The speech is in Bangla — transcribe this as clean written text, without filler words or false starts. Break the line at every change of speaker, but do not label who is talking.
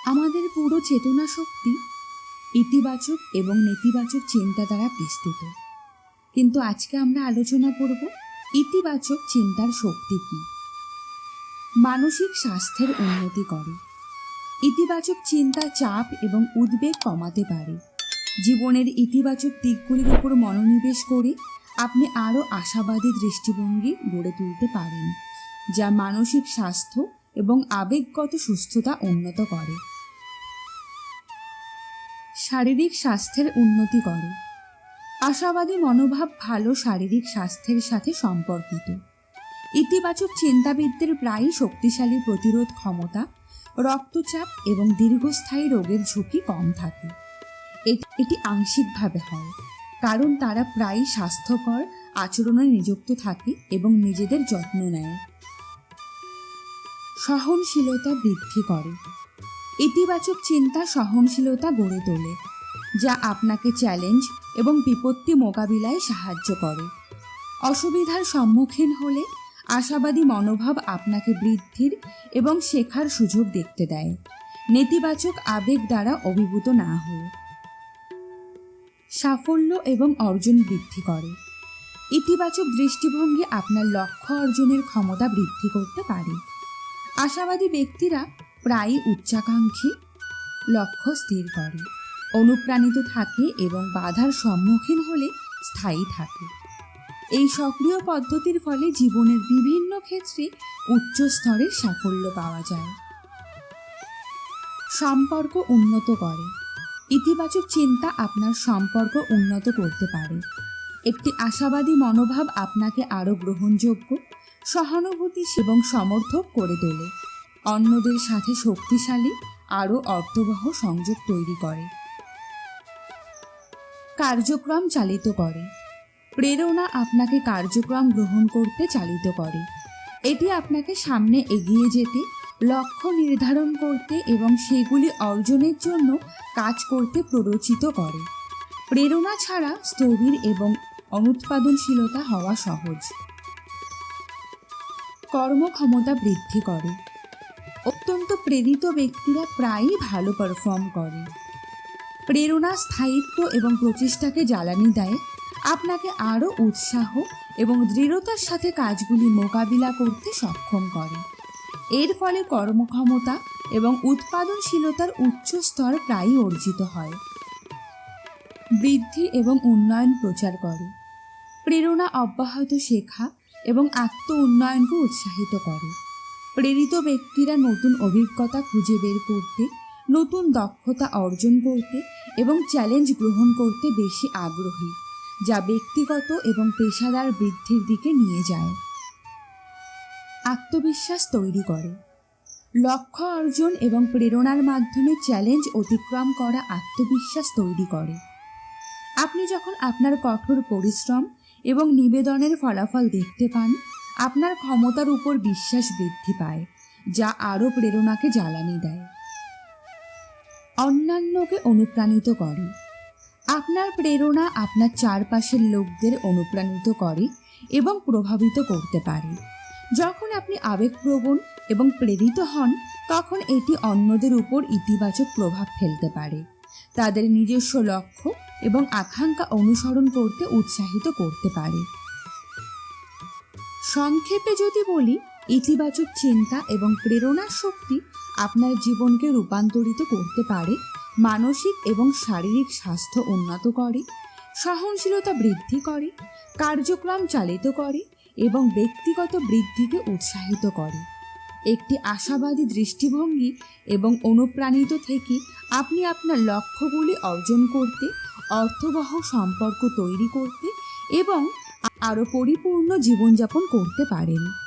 আমাদের পুরো চেতনা শক্তি ইতিবাচক এবং নেতিবাচক চিন্তা দ্বারা বিস্তৃত। কিন্তু আজকে আমরা আলোচনা করব ইতিবাচক চিন্তার শক্তি কী। মানসিক স্বাস্থ্যের উন্নতি করে। ইতিবাচক চিন্তা চাপ এবং উদ্বেগ কমাতে পারে। জীবনের ইতিবাচক দিকগুলির উপর মনোনিবেশ করে আপনি আরও আশাবাদী দৃষ্টিভঙ্গি গড়ে তুলতে পারেন, যা মানসিক স্বাস্থ্য এবং আবেগগত সুস্থতা উন্নত করে। শারীরিক স্বাস্থ্যের উন্নতি করে। আশাবাদী মনোভাব ভালো শারীরিক স্বাস্থ্যের সাথে সম্পর্কিত। ইতিবাচক চিন্তাবিদদের প্রায়ই শক্তিশালী প্রতিরোধ ক্ষমতা, রক্তচাপ এবং দীর্ঘস্থায়ী রোগের ঝুঁকি কম থাকে। এটি আংশিকভাবে হয় কারণ তারা প্রায়ই স্বাস্থ্যকর আচরণে নিযুক্ত থাকে এবং নিজেদের যত্ন নেয়। সহনশীলতা বৃদ্ধি করে। ইতিবাচক চিন্তা সহনশীলতা গড়ে তোলে, যা আপনাকে চ্যালেঞ্জ এবং বিপত্তি মোকাবিলায় সাহায্য করে। অসুবিধার সম্মুখীন হলে আশাবাদী মনোভাব আপনাকে বৃদ্ধির এবং শেখার সুযোগ দেখতে দেয়, নেতিবাচক আবেগ দ্বারা অভিভূত না হয়ে। সাফল্য এবং অর্জন বৃদ্ধি করে। ইতিবাচক দৃষ্টিভঙ্গি আপনার লক্ষ্য অর্জনের ক্ষমতা বৃদ্ধি করতে পারে। আশাবাদী ব্যক্তিরা প্রায়ই উচ্চাকাঙ্ক্ষী লক্ষ্য স্থির করে, অনুপ্রাণিত থাকে এবং বাধার সম্মুখীন হলে স্থায়ী থাকে। এই সক্রিয় পদ্ধতির ফলে জীবনের বিভিন্ন ক্ষেত্রে উচ্চ স্তরের সাফল্য পাওয়া যায়। সম্পর্ক উন্নত করে। ইতিবাচক চিন্তা আপনার সম্পর্ক উন্নত করতে পারে। একটি আশাবাদী মনোভাব আপনাকে আরও গ্রহণযোগ্য, সহানুভূতিশীল এবং সমর্থক করে তোলে। অন্যদের সাথে শক্তিশালী আরও অর্থবহ সংযোগ তৈরি করে। কার্যক্রম চালিত করে। প্রেরণা আপনাকে কার্যক্রম গ্রহণ করতে চালিত করে। এটি আপনাকে সামনে এগিয়ে যেতে, লক্ষ্য নির্ধারণ করতে এবং সেগুলি অর্জনের জন্য কাজ করতে প্ররোচিত করে। প্রেরণা ছাড়া স্থবির এবং অনুৎপাদনশীলতা হওয়া সহজ। কর্মক্ষমতা বৃদ্ধি করে। অত্যন্ত প্রেরিত ব্যক্তিরা প্রায়ই ভালো পারফর্ম করে। প্রেরণা স্থায়িত্ব এবং প্রচেষ্টাকে জ্বালানি দেয়, আপনাকে আরও উৎসাহ এবং দৃঢ়তার সাথে কাজগুলি মোকাবিলা করতে সক্ষম করে। এর ফলে কর্মক্ষমতা এবং উৎপাদনশীলতার উচ্চ স্তর প্রায়ই অর্জিত হয়। বৃদ্ধি এবং উন্নয়ন প্রচার করে। প্রেরণা অব্যাহত শেখা এবং আত্ম উন্নয়নকে উৎসাহিত করে। প্রেরিত ব্যক্তিরা নতুন অভিজ্ঞতা খুঁজে বের করতে, নতুন দক্ষতা অর্জন করতে এবং চ্যালেঞ্জ গ্রহণ করতে বেশি আগ্রহী, যা ব্যক্তিগত এবং পেশাদার বৃদ্ধির দিকে নিয়ে যায়। আত্মবিশ্বাস তৈরি করে। লক্ষ্য অর্জন এবং প্রেরণার মাধ্যমে চ্যালেঞ্জ অতিক্রম করা আত্মবিশ্বাস তৈরি করে। আপনি যখন আপনার কঠোর পরিশ্রম এবং নিবেদনের ফলাফল দেখতে পান, আপনার ক্ষমতার উপর বিশ্বাস বৃদ্ধি পায়, যা আরও প্রেরণাকে জ্বালানি দেয়। অন্যান্যকে অনুপ্রাণিত করে। আপনার প্রেরণা আপনার চারপাশের লোকদের অনুপ্রাণিত করে এবং প্রভাবিত করতে পারে। যখন আপনি আবেগপ্রবণ এবং প্রেরিত হন, তখন এটি অন্যদের উপর ইতিবাচক প্রভাব ফেলতে পারে, তাদের নিজস্ব লক্ষ্য এবং আকাঙ্ক্ষা অনুসরণ করতে উৎসাহিত করতে পারে। সংক্ষেপে যদি বলি, ইতিবাচক চিন্তা এবং প্রেরণার শক্তি আপনার জীবনকে রূপান্তরিত করতে পারে, মানসিক এবং শারীরিক স্বাস্থ্য উন্নত করে, সহনশীলতা বৃদ্ধি করে, কার্যক্রম চালিত করে এবং ব্যক্তিগত বৃদ্ধিকে উৎসাহিত করে। একটি আশাবাদী দৃষ্টিভঙ্গি এবং অনুপ্রাণিত থেকে আপনি আপনার লক্ষ্যগুলি অর্জন করতে, অর্থবহ সম্পর্ক তৈরি করতে এবং আরও পরিপূর্ণ জীবনযাপন করতে পারেন।